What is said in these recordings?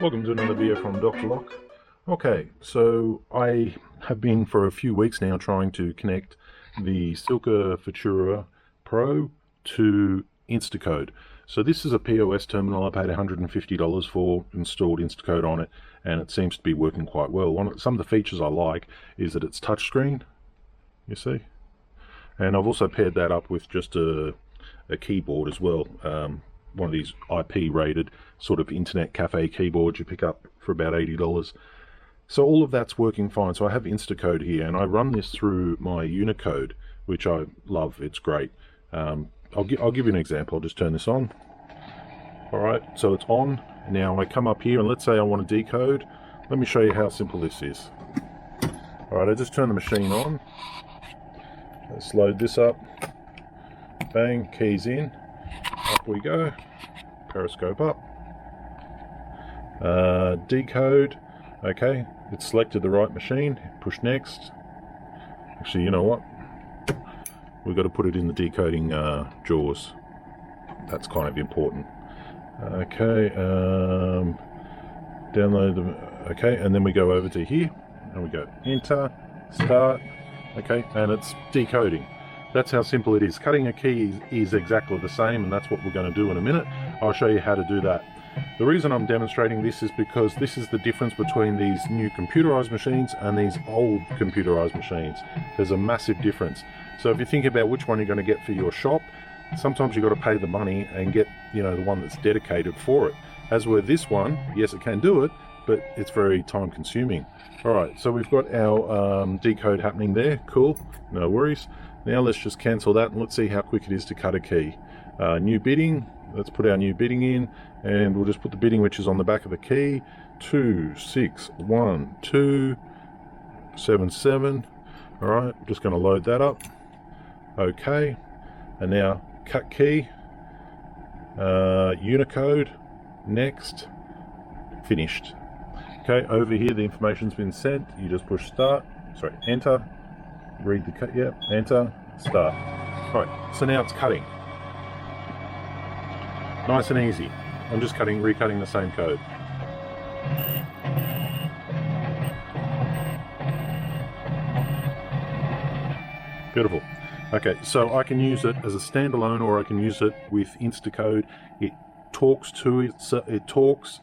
Welcome to another video from Dr. Lock. Okay, so I have been for a few weeks now trying to connect the Silca Futura Pro to Instacode. So this is a POS terminal I paid $150 for, installed Instacode on it, and it seems to be working quite well. Some of the features I like is that it's touchscreen, you see, and I've also paired that up with just a keyboard as well. One of these IP rated sort of internet cafe keyboards you pick up for about $80. So all of that's working fine. So I have Instacode here and I run this through my Unicode, which I love. It's great. I'll give you an example. I'll just turn this on. All right, so it's on. Now I come up here and let's say I want to decode. Let me show you how simple this is. All right, I just turn the machine on. Let's load this up. Bang, keys in. Up we go, periscope up, decode. Okay, it's selected the right machine, push next. Actually, you know what, we've got to put it in the decoding jaws. That's kind of important. Okay, download the, okay, and then we go over to here and we go enter, start. Okay, and it's decoding. That's how simple it is. Cutting a key is exactly the same, and that's what we're going to do in a minute. I'll show you how to do that. The reason I'm demonstrating this is because this is the difference between these new computerized machines and these old computerized machines. There's a massive difference. So if you think about which one you're going to get for your shop, sometimes you've got to pay the money and get, you know, the one that's dedicated for it. As with this one, yes, it can do it, but it's very time consuming. All right, so we've got our decode happening there. Cool, no worries. Now let's just cancel that and let's see how quick it is to cut a key. New bidding, let's put our new bidding in and we'll just put the bidding which is on the back of the key. 2612277. All right, I'm just going to load that up. Okay, and now cut key, Unicode, next, finished. Okay, over here the information's been sent. You just push start, sorry, enter. Read the cut, yeah, enter, start. All right, so now it's cutting. Nice and easy. I'm just recutting the same code. Beautiful. Okay, so I can use it as a standalone or I can use it with Instacode. It talks to it, it talks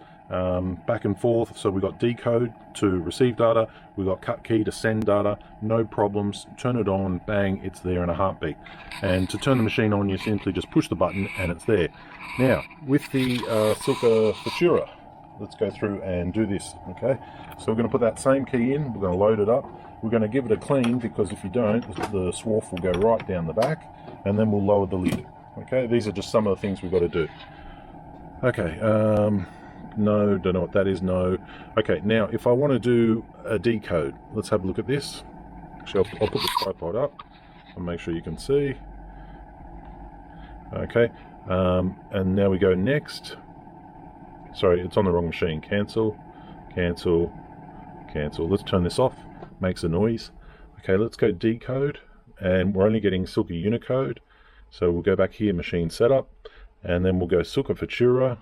back and forth. So we got decode to receive data, we got cut key to send data, no problems. Turn it on, bang, it's there in a heartbeat. And to turn the machine on, you simply just push the button and it's there. Now with the Silca Futura, let's go through and do this. Okay, so we're going to put that same key in, we're going to load it up, we're going to give it a clean, because if you don't, the swarf will go right down the back, and then we'll lower the lid. Okay, these are just some of the things we've got to do. Okay, no, don't know what that is, no. Okay, now if I want to do a decode, let's have a look at this. Actually, I'll put the tripod up and make sure you can see. Okay, and now we go next. Sorry, it's on the wrong machine. Cancel, cancel, cancel. Let's turn this off, makes a noise. Okay, let's go decode, and we're only getting Silca Unicode. So we'll go back here, machine setup, and then we'll go Silca Futura,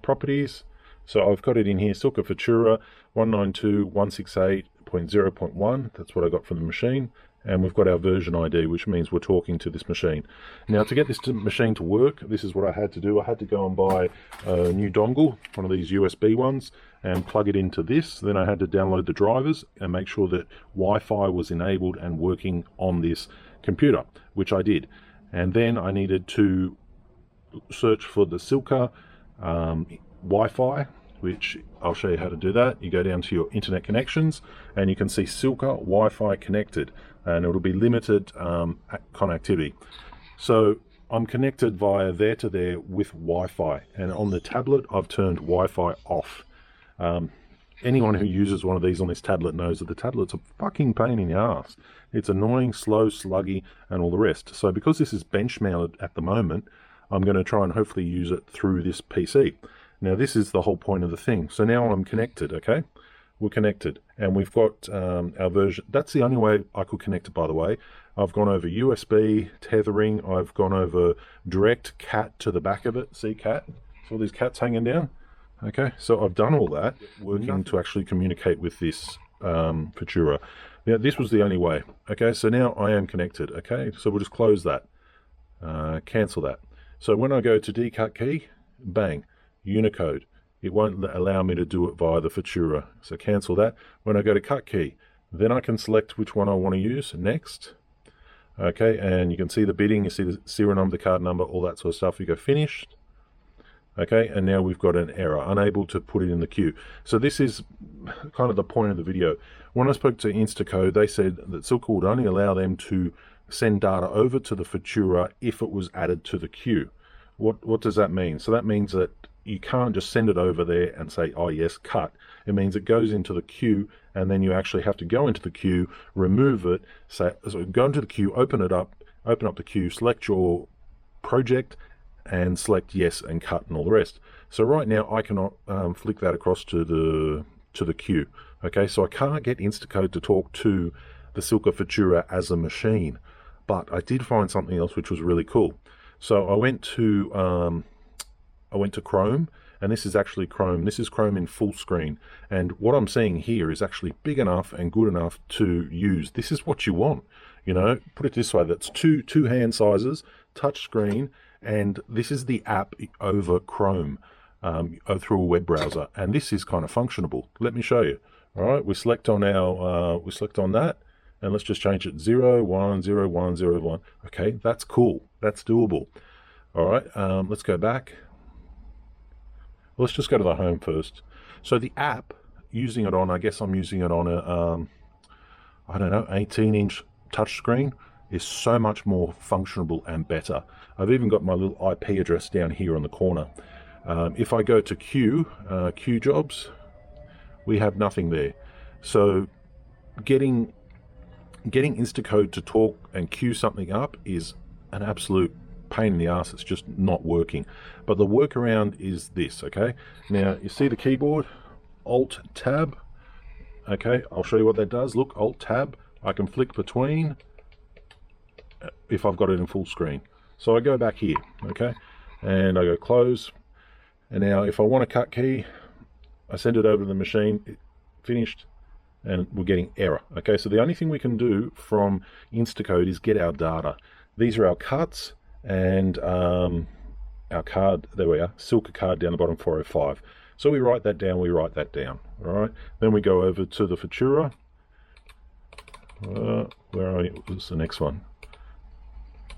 properties. So I've got it in here, Silca Futura 192.168.0.1. That's what I got from the machine. And we've got our version ID, which means we're talking to this machine. Now to get this machine to work, this is what I had to do. I had to go and buy a new dongle, one of these USB ones, and plug it into this. Then I had to download the drivers and make sure that Wi-Fi was enabled and working on this computer, which I did. And then I needed to search for the Silca Wi-Fi, which I'll show you how to do that. You go down to your internet connections and you can see Silca Wi-Fi connected, and it'll be limited connectivity. So I'm connected via there to there with Wi-Fi, and on the tablet I've turned Wi-Fi off. Anyone who uses one of these on this tablet knows that the tablet's a fucking pain in the ass. It's annoying, slow, sluggy, and all the rest. So because this is bench mounted at the moment, I'm going to try and hopefully use it through this PC. Now this is the whole point of the thing. So now I'm connected, okay? We're connected, and we've got our version. That's the only way I could connect it, by the way. I've gone over USB, tethering, I've gone over direct cat to the back of it. See cat? See all these cats hanging down? Okay, so I've done all that, working to actually communicate with this Futura. Now, this was the only way. Okay, so now I am connected. Okay, so we'll just close that, cancel that. So when I go to decut key, bang, Unicode. It won't allow me to do it via the Futura. So cancel that. When I go to cut key, then I can select which one I want to use next. Okay, and you can see the bidding, you see the serial number, the card number, all that sort of stuff. You go finished. Okay, and now we've got an error, unable to put it in the queue. So this is kind of the point of the video. When I spoke to Instacode, they said that Silka would only allow them to send data over to the Futura if it was added to the queue. What does that mean? So that means that you can't just send it over there and say, oh yes, cut. It means it goes into the queue, and then you actually have to go into the queue, remove it, so go into the queue, open up the queue, select your project, and select yes and cut and all the rest. So right now I cannot flick that across to the queue. Okay, so I can't get Instacode to talk to the Silca Futura as a machine, but I did find something else which was really cool. So I went to Chrome, and this is actually Chrome. This is Chrome in full screen, and what I'm seeing here is actually big enough and good enough to use. This is what you want, you know. Put it this way: that's two hand sizes, touch screen, and this is the app over Chrome through a web browser, and this is kind of functionable. Let me show you. All right, we select on that, and let's just change it 0 1 0 1 0 1. Okay, that's cool. That's doable. All right, let's go back. Let's just go to the home first. So the app, using it on, I guess I'm using it on a, I don't know, 18-inch touchscreen, is so much more functional and better. I've even got my little IP address down here on the corner. If I go to queue jobs, we have nothing there. So getting Instacode to talk and queue something up is an absolute pain in the ass. It's just not working. But the workaround is this. Okay, now you see the keyboard, Alt Tab. Okay, I'll show you what that does. Look, Alt Tab, I can flick between if I've got it in full screen. So I go back here, okay, and I go close, and now if I want a cut key, I send it over to the machine, finished, and we're getting error. Okay, so the only thing we can do from Instacode is get our data. These are our cuts, and our card, there we are, Silka card down the bottom, 405. So we write that down, all right? Then we go over to the Futura. Where are you? What's the next one?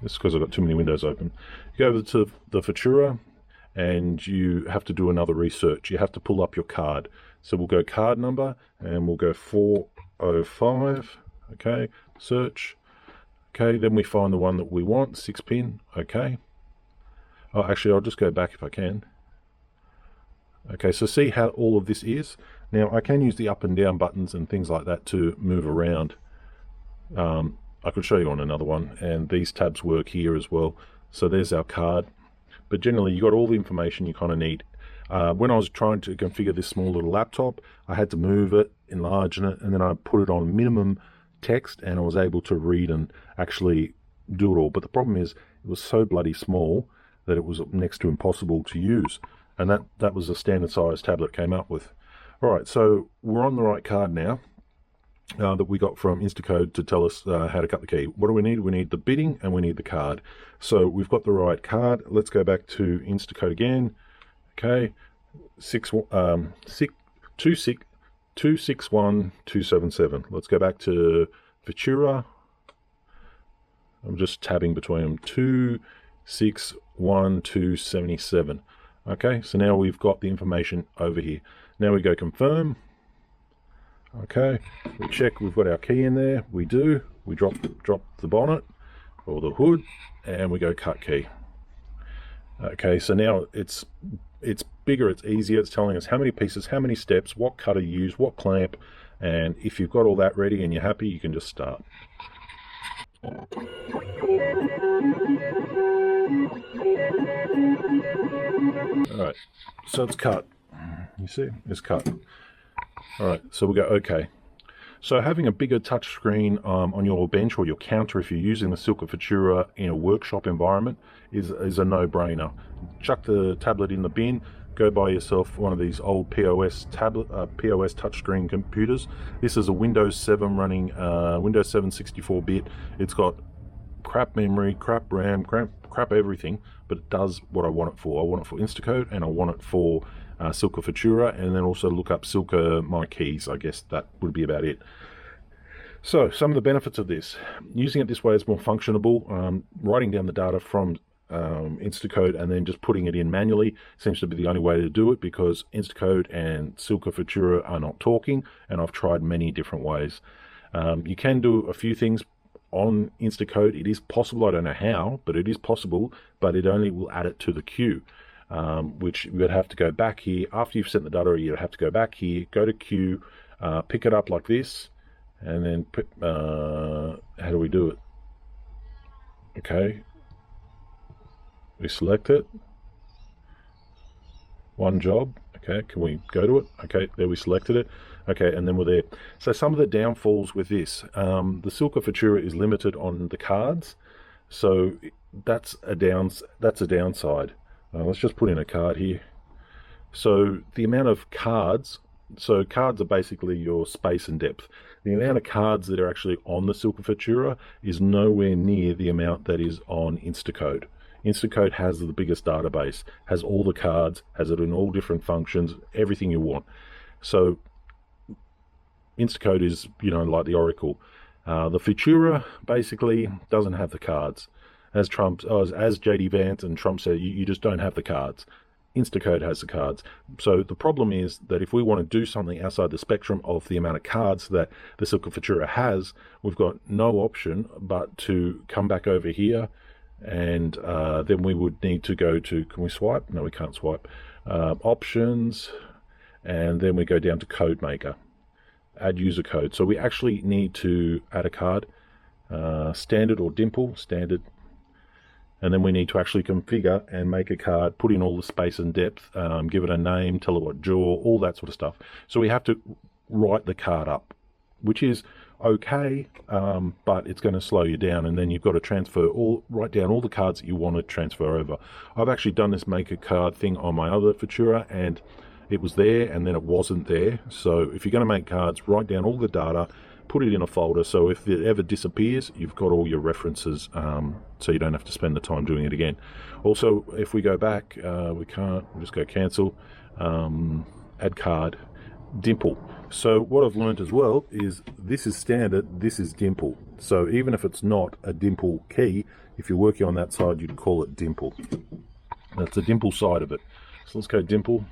It's because I've got too many windows open. You go over to the Futura, and you have to do another research. You have to pull up your card. So we'll go card number, and we'll go 405, okay, search. Okay, then we find the one that we want, 6-pin, okay. Oh, actually, I'll just go back if I can. Okay, so see how all of this is? Now, I can use the up and down buttons and things like that to move around. I could show you on another one, and these tabs work here as well. So there's our card. But generally, you got all the information you kind of need. When I was trying to configure this small little laptop, I had to move it, enlarge it, and then I put it on minimum text, and I was able to read and actually do it all. But the problem is, it was so bloody small that it was next to impossible to use, and that was a standard size tablet came up with. All right, so we're on the right card now that we got from Instacode to tell us how to cut the key. What do we need? We need the bidding and we need the card. So we've got the right card. Let's go back to Instacode again. Okay, 261277. Let's go back to Futura. I'm just tabbing between them. 261277. Okay, so now we've got the information over here. Now we go confirm. Okay, we check we've got our key in there. We do. We drop the bonnet or the hood, and we go cut key. Okay, so now it's bigger, it's easier. It's telling us how many pieces, how many steps, what cutter you use, what clamp, and if you've got all that ready and you're happy, you can just start. Alright, so it's cut. You see, it's cut. Alright, so we'll go OK. So having a bigger touch screen on your bench or your counter, if you're using the Silca Futura in a workshop environment, is a no-brainer. Chuck the tablet in the bin, go buy yourself one of these old POS tablet, POS touchscreen computers. This is a Windows 7 running, Windows 7 64-bit. It's got crap memory, crap RAM, crap everything, but it does what I want it for. I want it for Instacode, and I want it for Silca Futura, and then also look up Silka My Keys. I guess that would be about it. So some of the benefits of this: using it this way is more functionable. Writing down the data from Instacode and then just putting it in manually seems to be the only way to do it, because Instacode and Silca Futura are not talking, and I've tried many different ways. You can do a few things on Instacode. It is possible, I don't know how, but it is possible, but it only will add it to the queue, which you would have to go back here. After you've sent the data, you'd have to go back here, go to queue, pick it up like this, and then put, how do we do it? Okay, we select it, one job. Okay, can we go to it? Okay, there, we selected it. Okay, and then we're there. So some of the downfalls with this, the Silca Futura is limited on the cards, so that's a downside. Let's just put in a card here. So the amount of cards, so cards are basically your space and depth. The amount of cards that are actually on the Silca Futura is nowhere near the amount that is on Instacode. Instacode has the biggest database, has all the cards, has it in all different functions, everything you want. So Instacode is, you know, like the Oracle. The Futura basically doesn't have the cards. As JD Vance and Trump said, you just don't have the cards. Instacode has the cards. So the problem is that if we want to do something outside the spectrum of the amount of cards that the Silca Futura has, we've got no option but to come back over here, and then we would need to go to, can we swipe? No, we can't swipe. Options, and then we go down to Code Maker, add user code. So we actually need to add a card, standard or dimple, standard. And then we need to actually configure and make a card, put in all the space and depth, give it a name, tell it what jaw, all that sort of stuff. So we have to write the card up, which is okay, but it's going to slow you down, and then you've got to write down all the cards that you want to transfer over. I've actually done this make a card thing on my other Futura, and it was there and then it wasn't there. So if you're going to make cards, write down all the data, put it in a folder, so if it ever disappears, you've got all your references, so you don't have to spend the time doing it again. Also, if we go back, we can't, we'll just go cancel, add card, dimple. So what I've learned as well is this is standard, this is dimple. So even if it's not a dimple key, if you're working on that side, you'd call it dimple. That's the dimple side of it. So let's go dimple.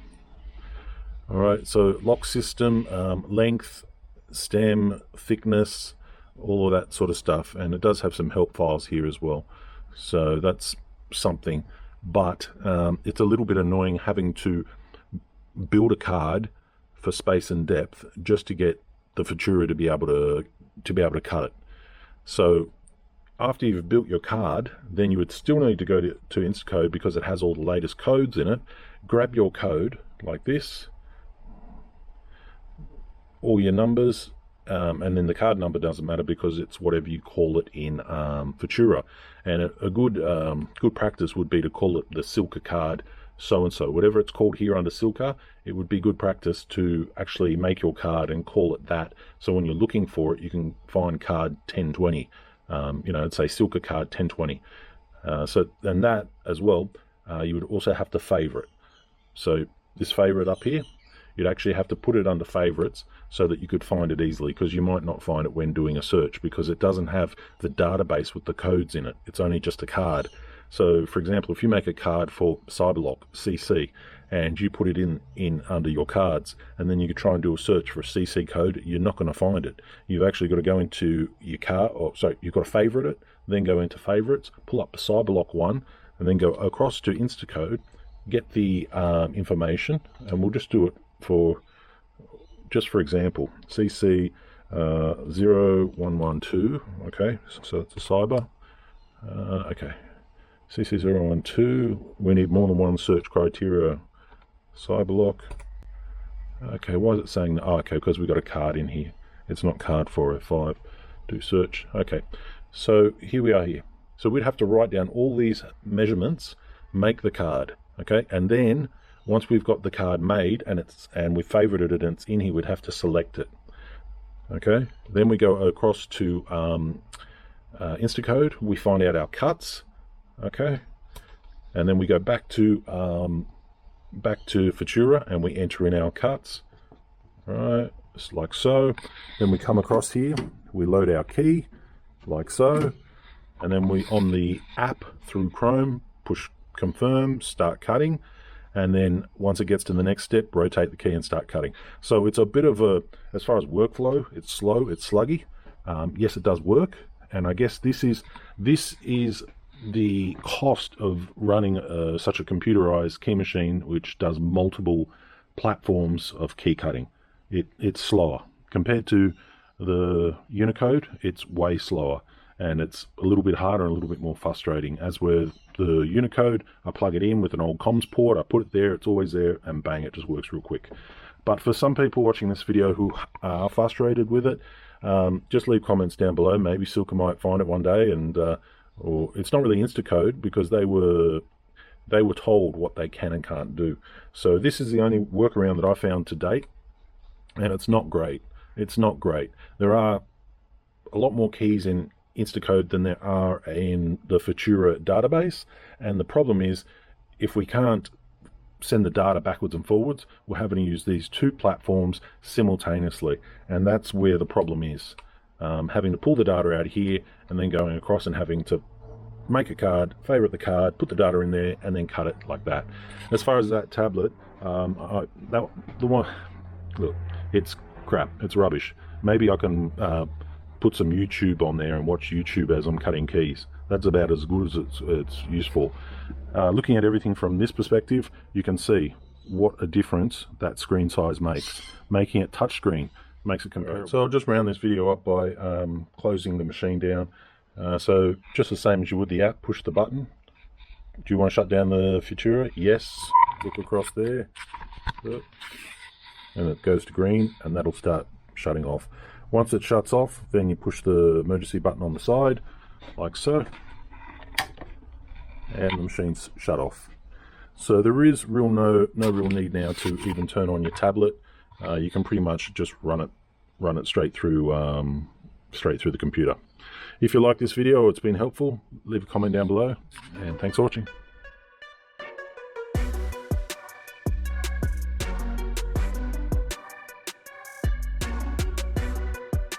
All right, so lock system, length, stem, thickness, all of that sort of stuff, and it does have some help files here as well, so that's something. But it's a little bit annoying having to build a card for space and depth just to get the Futura to be able to cut it. So after you've built your card, then you would still need to go to Instacode, because it has all the latest codes in it. Grab your code like this, all your numbers, and then the card number doesn't matter because it's whatever you call it in Futura. And a good practice would be to call it the Silca card so-and-so. Whatever it's called here under Silca, it would be good practice to actually make your card and call it that. So when you're looking for it, you can find card 1020. You know, it'd say Silca card 1020. And that as well, you would also have to favorite. So this favorite up here, you'd actually have to put it under favorites so that you could find it easily, because you might not find it when doing a search because it doesn't have the database with the codes in it. It's only just a card. So for example, if you make a card for Cyberlock CC and you put it in under your cards, and then you could try and do a search for a CC code, you're not going to find it. You've actually got to go into your card, or sorry, you've got to favorite it, then go into favorites, pull up the Cyberlock one, and then go across to Instacode, get the information, and we'll just do it for, just for example, CC 0112, okay, so it's a cyber, okay, CC 012, we need more than one search criteria, Cyberlock, okay, why is it saying that? Oh, okay, because we've got a card in here, it's not card 405, do search, okay, so here we are here. So we'd have to write down all these measurements, make the card, okay, and then once we've got the card made and we've favorited it and it's in here, we'd have to select it. Okay, then we go across to Instacode, we find out our cuts, okay, and then we go back to Futura and we enter in our cuts, right, just like so. Then we come across here, we load our key, like so, and then we, on the app through Chrome, push confirm, start cutting, and then once it gets to the next step, rotate the key and start cutting. So it's a bit of a, as far as workflow, it's slow, it's sluggy. Yes, it does work, and I guess this is the cost of running such a computerized key machine which does multiple platforms of key cutting. It's slower compared to the Unicode. It's way slower, and it's a little bit harder and a little bit more frustrating. As with the Unicode, I plug it in with an old comms port, I put it there, it's always there, and bang, it just works real quick. But for some people watching this video who are frustrated with it, just leave comments down below. Maybe Silka might find it one day, and or it's not really Instacode, because they were told what they can and can't do. So this is the only workaround that I found to date, and it's not great. It's not great. There are a lot more keys in Instacode than there are in the Futura database, and the problem is, if we can't send the data backwards and forwards, we're having to use these two platforms simultaneously, and that's where the problem is. Having to pull the data out of here and then going across and having to make a card, favorite the card, put the data in there, and then cut it like that. As far as that tablet, the one, look, it's crap, it's rubbish. Maybe I can put some YouTube on there and watch YouTube as I'm cutting keys. That's about as good as it's useful. Looking at everything from this perspective, you can see what a difference that screen size makes. Making it touchscreen makes it comparable. So I'll just round this video up by closing the machine down. So just the same as you would the app, push the button. Do you want to shut down the Futura? Yes. Look across there. And it goes to green, and that'll start shutting off. Once it shuts off, then you push the emergency button on the side, like so, and the machine's shut off. So there is no real need now to even turn on your tablet. You can pretty much just run it straight through the computer. If you like this video or it's been helpful, leave a comment down below, and thanks for watching.